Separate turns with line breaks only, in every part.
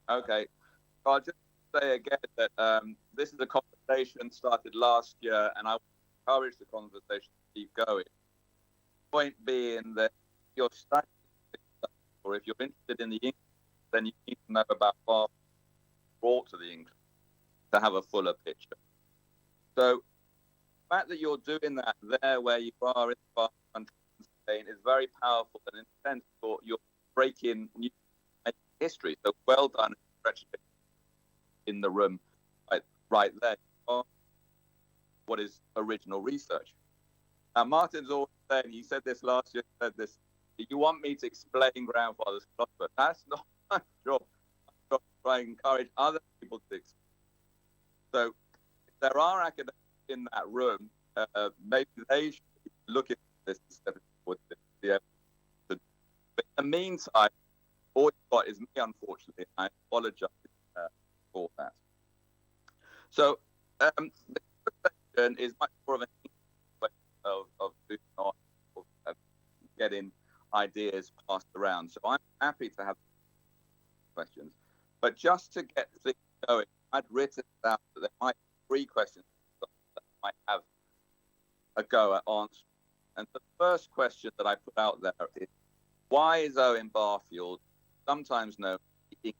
Okay. So I'll just say again that this is a conversation started last year, and I encourage the conversation to keep going. Point being that if you're studying, or if you're interested in the English, then you need to know about Barfield brought to the English to have a fuller picture. So the fact that you're doing that there where you are in the country is very powerful, and in a sense you're breaking new history. So well done in the room right there. What is original research? Now, Martin's always saying, he said this last year, said this, you want me to explain grandfather's philosophy? That's not my job. I'm trying to encourage other people to explain. So if there are academics in that room, maybe they should look at this instead of but in the meantime, all you've got is me, unfortunately. I apologize for that. So the question is much more of an of getting ideas passed around. So I'm happy to have questions. But just to get things going, I'd written down that there might be 3 questions that I might have a go at answering. And the first question that I put out there is, why is Owen Barfield sometimes known as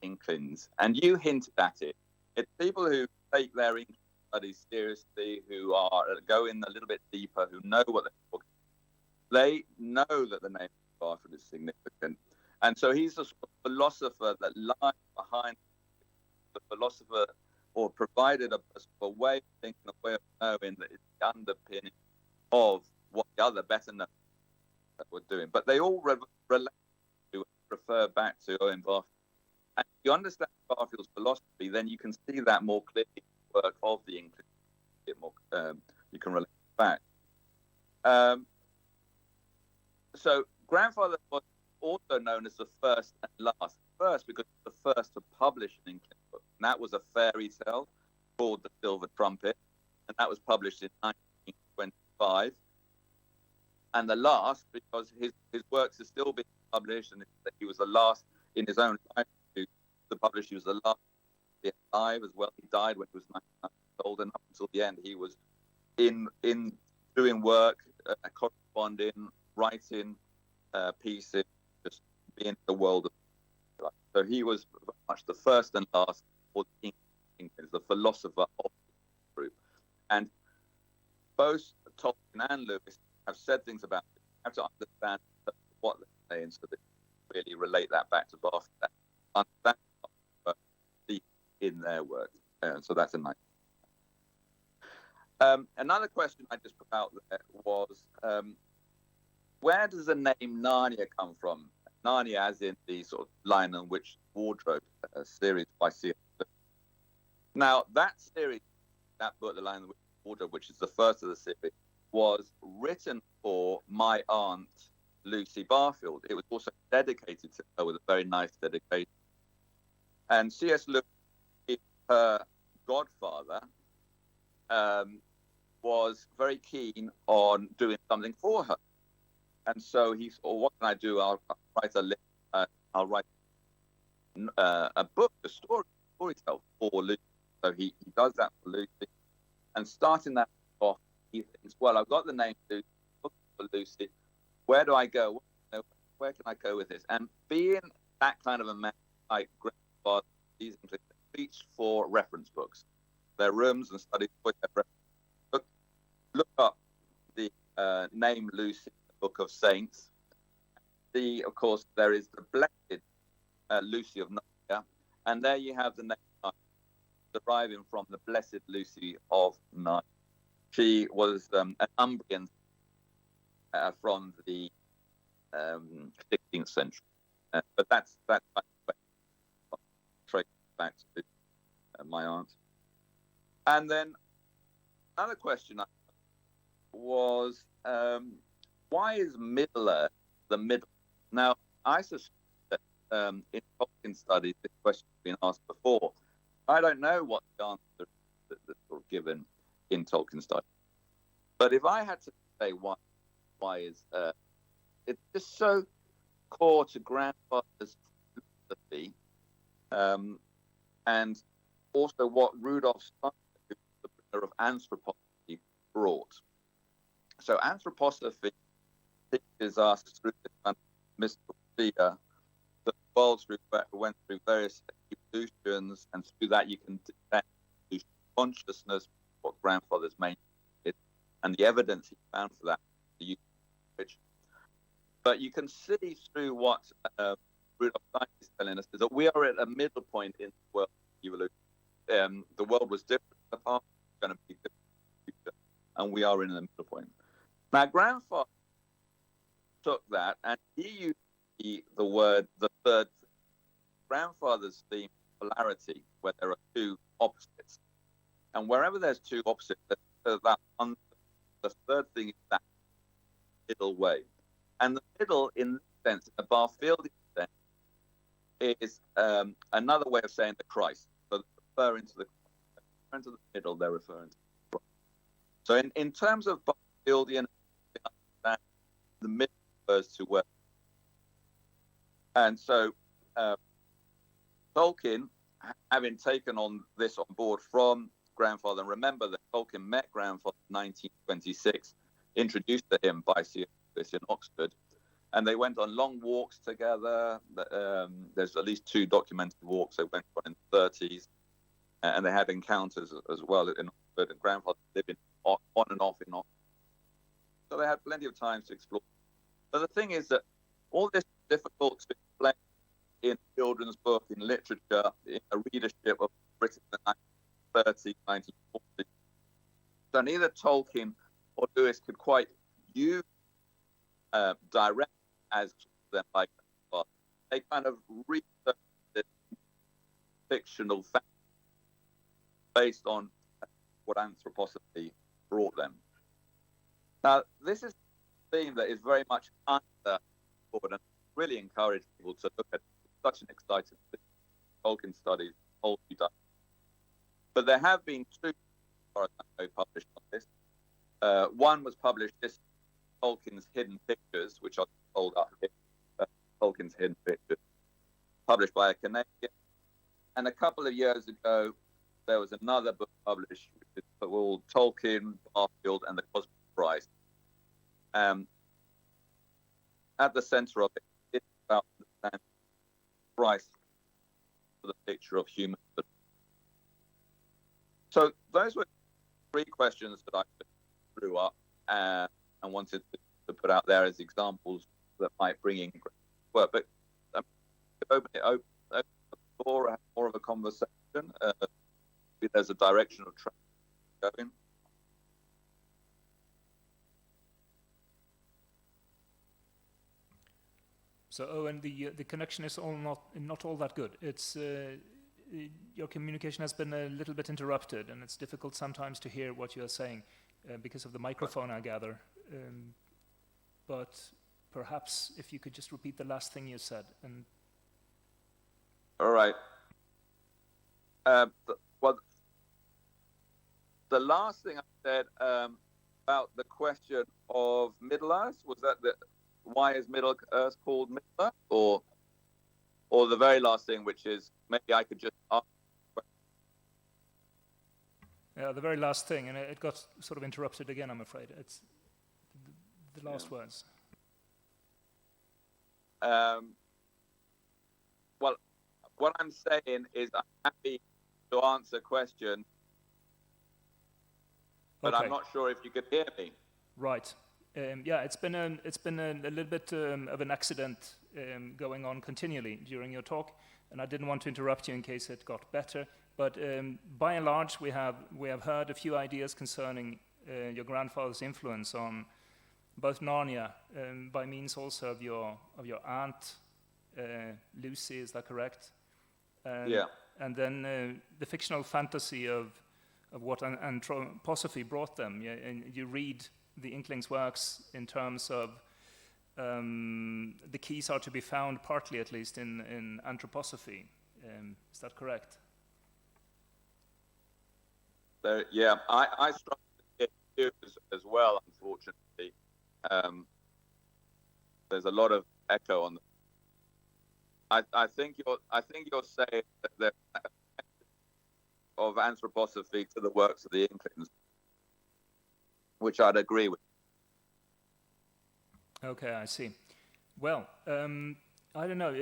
Inklings? And you hinted at it. It's people who take their English studies seriously, who are going a little bit deeper, who know what they're talking about. They know that the name of Barfield is significant. And so he's a sort of philosopher that lies behind the philosopher, or provided a way of thinking, a way of knowing that is the underpinning of what the other better know that we're doing. But they all relate to, refer back to Owen Barfield. And if you understand Barfield's philosophy, then you can see that more clearly in the work of the English. You can relate back. So grandfather was also known as the first and last. First, because he was the first to publish an English book, and that was a fairy tale called The Silver Trumpet, and that was published in 1925. And the last, because his works are still being published, and he was the last in his own life to publish. He was the last to be alive as well. He died when he was 99 years old, and up until the end, he was in doing work, corresponding, writing pieces, just being in the world of life. So he was very much the first and last for the English, the philosopher of the group. And both Tolkien and Lewis have said things about it. You have to understand what they're saying so that you really relate that back to Barfield, understand in their work. So that's a nice. Another question I just put out there was, where does the name Narnia come from? Narnia as in the sort of Lion and Witch Wardrobe series by C.S. Lewis. Now, that series, that book, The Lion and the Witch Wardrobe, which is the first of the series, was written for my aunt, Lucy Barfield. It was also dedicated to her with a very nice dedication. And C.S. Lewis, her godfather, was very keen on doing something for her. And so he thought, what can I do? I'll write a list. I'll write a book, a storytell for Lucy. So he does that for Lucy. And starting that off, he thinks, well, I've got the name Lucy, book for Lucy. Where do I go? Where can I go with this? And being that kind of a man, like grandfather, these reach for reference books. Their rooms and studies with their reference. Look up the name Lucy, the Book of Saints. Of course, there is the blessed Lucy of Narnia, and there you have the name deriving from the blessed Lucy of Narnia. She was an Umbrian from the 16th century, but that's back to my aunt. And then another question was, why is Middle Earth the middle? Now, I suspect that in Tolkien studies, this question has been asked before. I don't know what the answer that's sort of given in Tolkien studies. But if I had to say why is it's just so core to grandfather's philosophy and also what Rudolf Steiner, the bringer of anthroposophy, brought. So anthroposophy teaches us through this kind of mystical fear that the world went through various evolutions, and through that you can detect consciousness, what grandfather's main is, and the evidence he found for that. But you can see through what Rudolf Steiner is telling us is that we are at a middle point in the world evolution. The world was different in the past, it's going to be different in the future, and we are in the middle point. Now, grandfather took that and he used the word the third. Grandfather's theme polarity, where there are two opposites, and wherever there's two opposites, there's that one. The third thing is that middle way, and the middle, in this sense, a Barfieldian sense, is another way of saying the Christ. So they're referring to the middle, they're referring to the Christ. So in terms of Barfieldian, the middle refers to where. And so Tolkien, having taken on this on board from grandfather, and remember that Tolkien met grandfather in 1926, introduced to him by C.S. Lewis in Oxford, and they went on long walks together. There's at least 2 documented walks they went on in the 30s, and they had encounters as well in Oxford, and grandfather lived on and off in Oxford. So they had plenty of time to explore. But the thing is that all this is difficult to explain in children's book, in literature, in a readership of Britain in the 1930s, 1940s. So neither Tolkien or Lewis could quite use direct as them like that. They kind of researched this fictional fact based on what anthroposophy brought them. Now, this is a theme that is very much underscored and really encourage people to look at. Such an exciting thing. Tolkien studies, but there have been 2, as far as I know, published on this. One was published this Tolkien's Hidden Pictures, which I'll hold up here. Tolkien's Hidden Pictures, published by a Canadian. And a couple of years ago, there was another book published, which is called Tolkien, Barfield, and the Cosmic Christ. At the center of it, it's about understanding Christ for the picture of human. So those were 3 questions that I threw up and wanted to put out there as examples that might bring in work. But open the floor, have more of a conversation. If there's a direction of travel going.
So Owen, the connection is not all that good. It's your communication has been a little bit interrupted, and it's difficult sometimes to hear what you are saying because of the microphone, I gather. But perhaps if you could just repeat the last thing you said. And
all right. The last thing I said about the question of Middle Earth, was that why is Middle Earth called Middle Earth, or the very last thing, which is maybe I could just ask.
Yeah, the very last thing, and it got sort of interrupted again, I'm afraid. It's the last words.
Well, what I'm saying is I'm happy to answer a question, but okay. I'm not sure if you could hear me.
Right. Yeah, it's been a little bit of an accident going on continually during your talk, and I didn't want to interrupt you in case it got better. But by and large, we have heard a few ideas concerning your grandfather's influence on both Narnia, by means also of your aunt Lucy. Is that correct?
Yeah.
And then the fictional fantasy of what anthroposophy brought them. Yeah, and you read the Inklings' works in terms of the keys are to be found, partly at least, in anthroposophy. Is that correct?
Yeah, I struggle with it as well, unfortunately. There's a lot of echo on I think you're saying that there's an of anthroposophy to the works of the Inklings, which I'd agree with.
Okay, I see. Well, I don't know.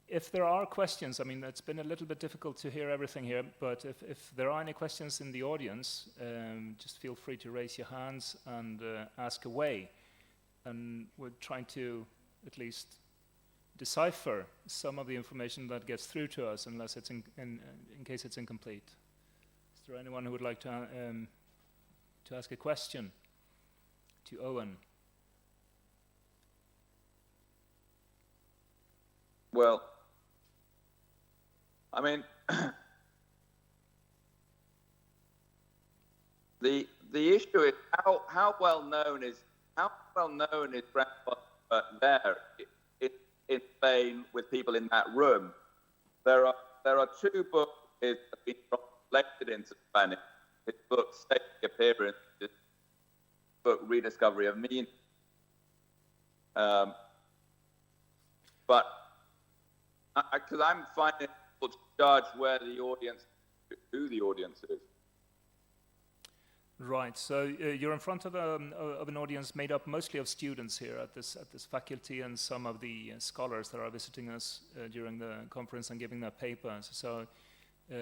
If there are questions, I mean, it's been a little bit difficult to hear everything here, but if there are any questions in the audience, just feel free to raise your hands and ask away. And we're trying to at least decipher some of the information that gets through to us, unless it's in case it's incomplete. Is there anyone who would like to ask a question to Owen?
Well, I mean, the issue is how well known is Grandfather there in Spain with people in that room. There are two books that have been translated into Spanish. His book State Appearance, his book Rediscovery of Meaning. But because I'm finding it difficult to judge who the audience is.
Right. So you're in front of an audience made up mostly of students here at this faculty, and some of the scholars that are visiting us during the conference and giving their papers. So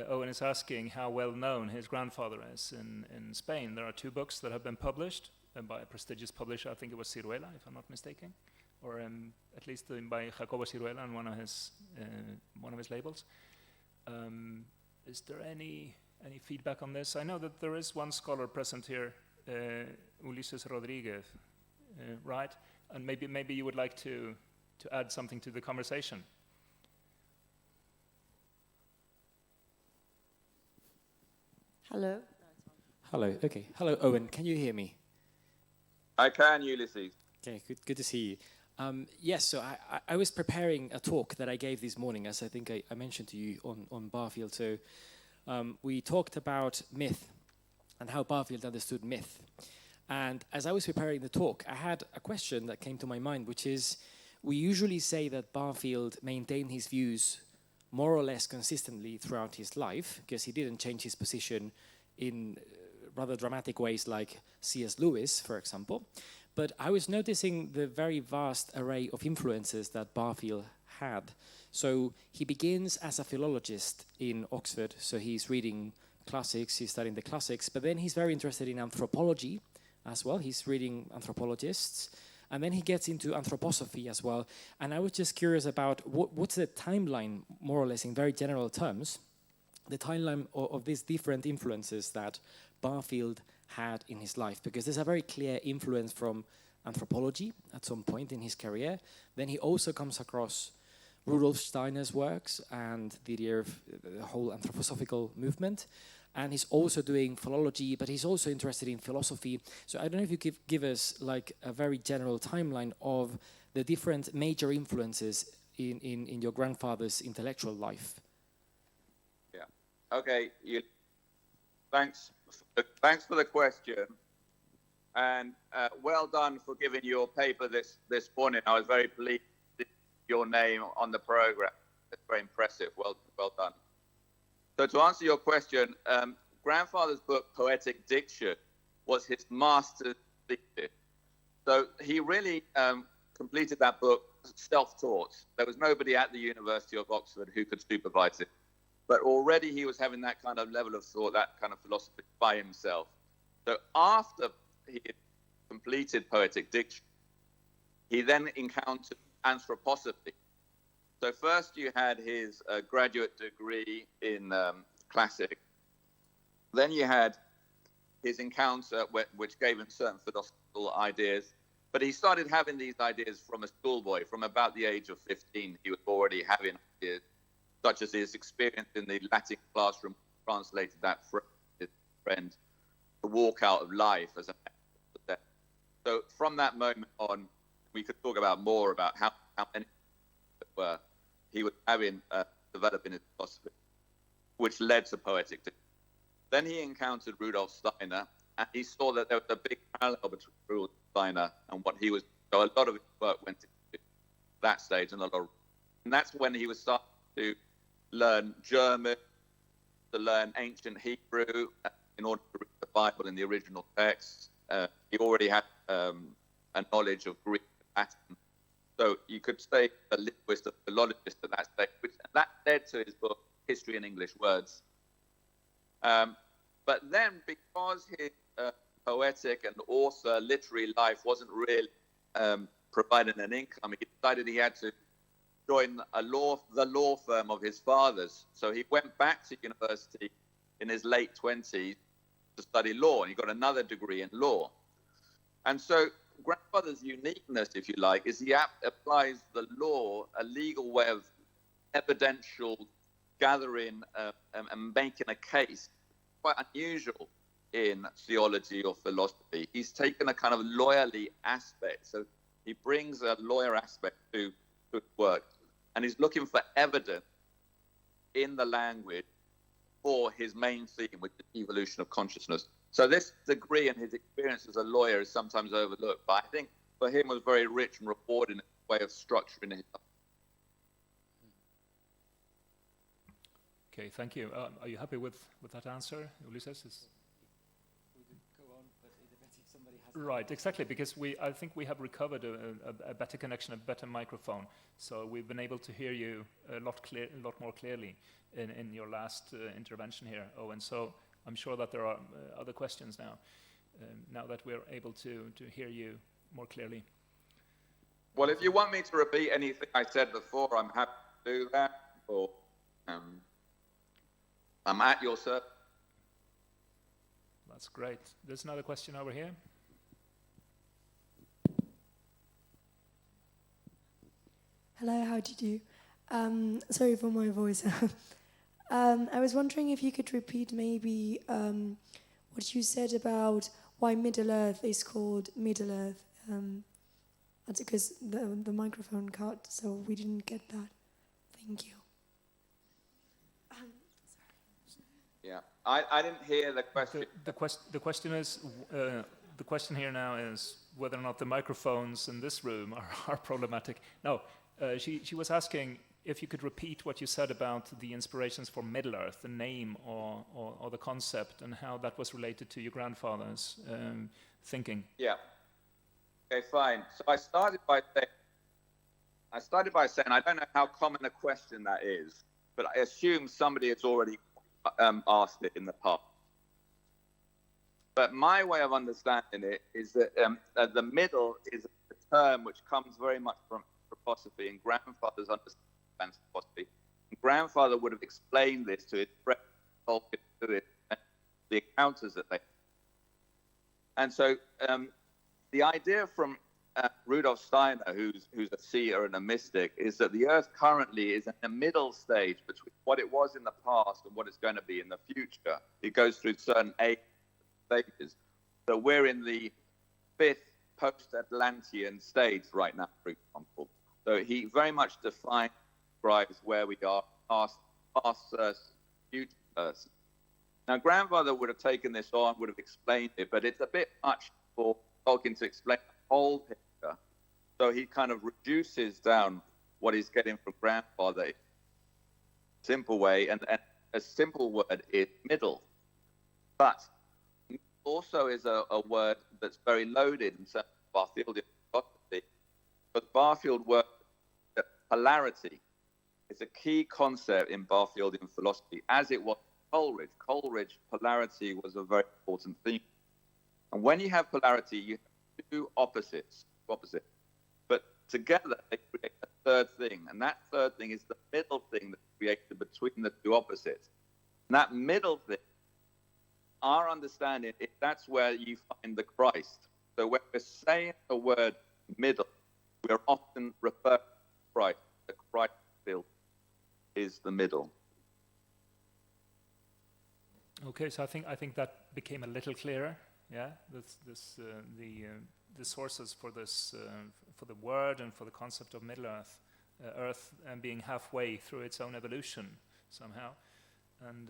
Owen is asking how well known his grandfather is in Spain. There are two books that have been published by a prestigious publisher. I think it was Ciruela, if I'm not mistaken, or at least by Jacobo Ciruela on one of his labels. Is there any feedback on this? I know that there is one scholar present here, Ulises Rodriguez, right? And maybe you would like to add something to the conversation.
Hello.
Hello. Okay. Hello, Owen. Can you hear me?
I can, Ulysses.
Okay. Good to see you. Yes. So I was preparing a talk that I gave this morning, as I think I mentioned to you on Barfield. So we talked about myth and how Barfield understood myth. And as I was preparing the talk, I had a question that came to my mind, which is, we usually say that Barfield maintained his views more or less consistently throughout his life, because he didn't change his position in rather dramatic ways like C.S. Lewis, for example. But I was noticing the very vast array of influences that Barfield had. So he begins as a philologist in Oxford, so he's reading classics, he's studying the classics, but then he's very interested in anthropology as well. He's reading anthropologists, and then he gets into anthroposophy as well. And I was just curious about what's the timeline, more or less in very general terms, the timeline of these different influences that Barfield had in his life, because there's a very clear influence from anthropology at some point in his career. Then he also comes across Rudolf Steiner's works and the idea of the whole anthroposophical movement. And he's also doing philology, but he's also interested in philosophy. So I don't know if you could give us like a very general timeline of the different major influences in your grandfather's intellectual life.
Yeah. Okay. Thanks for the question, and well done for giving your paper this morning. I was very pleased to see your name on the program. It's very impressive. Well done. So to answer your question, grandfather's book Poetic Diction was his master's thesis. So he really completed that book self-taught. There was nobody at the University of Oxford who could supervise it. But already he was having that kind of level of thought, that kind of philosophy by himself. So after he had completed Poetic Diction, he then encountered anthroposophy. So first you had his graduate degree in classics. Then you had his encounter, which gave him certain philosophical ideas. But he started having these ideas from a schoolboy. From about the age of 15, he was already having ideas, such as his experience in the Latin classroom, translated that from his friend, the walk out of life as a metaphor. So from that moment on, we could talk about more about how many were he was having developing his philosophy, which led to Poetic Diction. Then he encountered Rudolf Steiner, and he saw that there was a big parallel between Rudolf Steiner and what he was. So a lot of his work went into that stage, and a lot of And that's when he was starting to learn German, to learn ancient Hebrew in order to read the Bible in the original text. He already had a knowledge of Greek and Latin. So you could say a linguist, a philologist at that stage, and that led to his book, History in English Words. But then, because his poetic and author literary life wasn't really providing an income, he decided he had to join the law firm of his fathers. So he went back to university in his late 20s to study law, and he got another degree in law. And so grandfather's uniqueness, if you like, is he applies the law, a legal way of evidential gathering and making a case, quite unusual in theology or philosophy. He's taken a kind of lawyerly aspect. So he brings a lawyer aspect to his work, and he's looking for evidence in the language for his main theme, which is evolution of consciousness. So this degree and his experience as a lawyer is sometimes overlooked, but I think for him was very rich and rewarding in a way of structuring his life.
Okay, thank you. Are you happy with that answer, Ulysses? Right, exactly, because I think we have recovered a better connection, a better microphone. So we've been able to hear you a lot more clearly in your last intervention here, Owen. So I'm sure that there are other questions now that we're able to hear you more clearly.
Well, if you want me to repeat anything I said before, I'm happy to do that. Or I'm at your service.
That's great. There's another question over here.
Hello, how do you do? Sorry for my voice. I was wondering if you could repeat maybe what you said about why Middle Earth is called Middle Earth. That's because the microphone cut, so we didn't get that. Thank you.
Yeah, I didn't hear the question.
The question is, the question here now is whether or not the microphones in this room are problematic. No, she was asking if you could repeat what you said about the inspirations for Middle Earth, the name or the concept, and how that was related to your grandfather's thinking.
Yeah. Okay, fine. So I started by saying I don't know how common a question that is, but I assume somebody has already asked it in the past. But my way of understanding it is that the middle is a term which comes very much from philosophy, and grandfather's understanding philosophy. And grandfather would have explained this to his friends, to it, the encounters that they had. And so the idea from Rudolf Steiner, who's a seer and a mystic, is that the Earth currently is in a middle stage between what it was in the past and what it's going to be in the future. It goes through certain stages. So we're in the 5th post-Atlantean stage right now, for example. So he very much describes where we are, past Earth, future Earth. Now, grandfather would have taken this on, would have explained it, but it's a bit much for Tolkien to explain the whole picture. So he kind of reduces down what he's getting from grandfather in a simple way, and a simple word is middle. But also is a word that's very loaded in terms of Barfieldian philosophy. But Barfield works at polarity. It's a key concept in Barfieldian philosophy, as it was Coleridge. Coleridge, polarity was a very important theme. And when you have polarity, you have two opposites. But together, they create a third thing. And that third thing is the middle thing that's created between the two opposites. And that middle thing, our understanding is that's where you find the Christ. So when we're saying the word middle, we're often referring to Christ. The Christ field is the middle.
Okay, so I think that became a little clearer. Yeah, the sources for this for the word and for the concept of Middle Earth, Earth being halfway through its own evolution somehow, and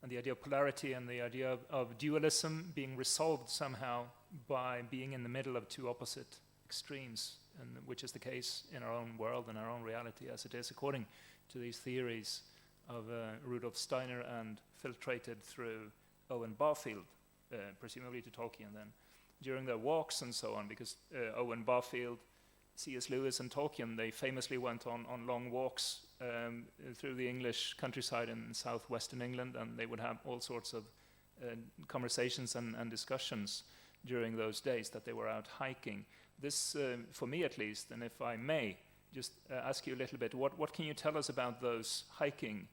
the idea of polarity and the idea of dualism being resolved somehow by being in the middle of two opposite extremes and which is the case in our own world and our own reality as it is according to these theories of Rudolf Steiner and filtrated through Owen Barfield, presumably to Tolkien then, during their walks and so on, because Owen Barfield, C.S. Lewis and Tolkien, they famously went on long walks through the English countryside in southwestern England, and they would have all sorts of conversations and discussions during those days that they were out hiking. This, for me at least, and if I may just ask you a little bit, what can you tell us about those hiking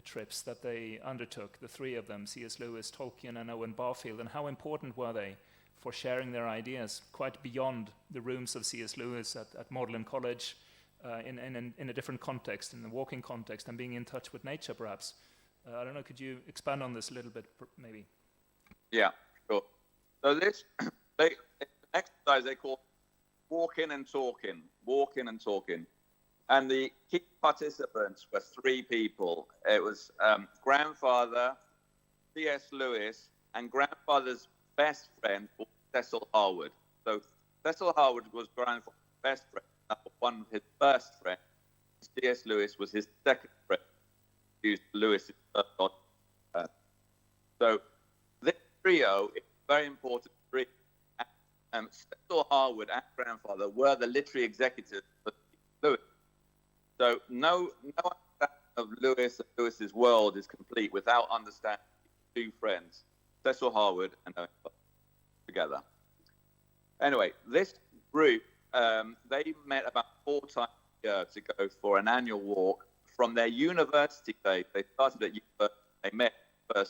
trips that they undertook, the three of them, C.S. Lewis, Tolkien and Owen Barfield, and how important were they for sharing their ideas quite beyond the rooms of C.S. Lewis at Magdalen College, in a different context, in the walking context, and being in touch with nature perhaps? I don't know, could you expand on this a little bit maybe?
Yeah, sure. So this, it's an exercise they call walking and talking, walking and talking. And the key participants were three people. It was grandfather, C.S. Lewis, and grandfather's best friend, Cecil Harwood. So Cecil Harwood was grandfather's best friend, number one, his first friend. C.S. Lewis was his second friend. Used Lewis' first one. So this trio is a very important trio. Cecil Harwood and grandfather were the literary executives of Lewis. So no understanding of Lewis and Lewis's world is complete without understanding two friends, Cecil Harwood and Owen Barfield, together. Anyway, this group, they met about 4 times a year to go for an annual walk from their university days. They started at university, they met the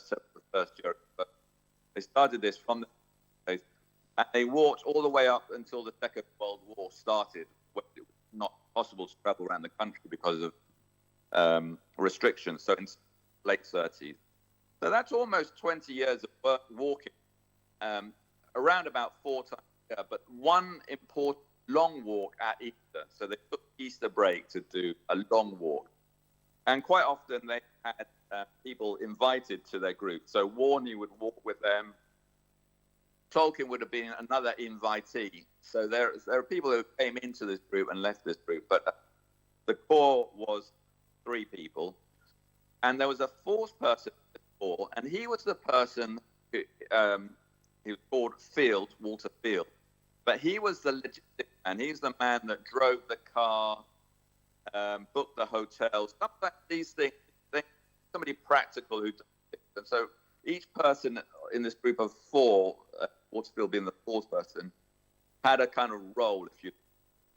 first year. They started this from the days, and they walked all the way up until the Second World War started, when it was not possible to travel around the country because of restrictions, so in late 30s. So that's almost 20 years of walking, around about 4 times a year, but one important long walk at Easter. So they took Easter break to do a long walk. And quite often they had people invited to their group. So Warney would walk with them. Tolkien would have been another invitee. So there are people who came into this group and left this group, but the core was 3 people. And there was a 4th person in the core, and he was the person who, he was called Field, Walter Field. But he was the logistic man. He's the man that drove the car, booked the hotel, stuff like these things, somebody practical who does it. And so each person in this group of 4, Waterfield being the 4th person, had a kind of role, if you.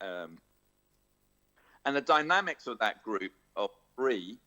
And the dynamics of that group of 3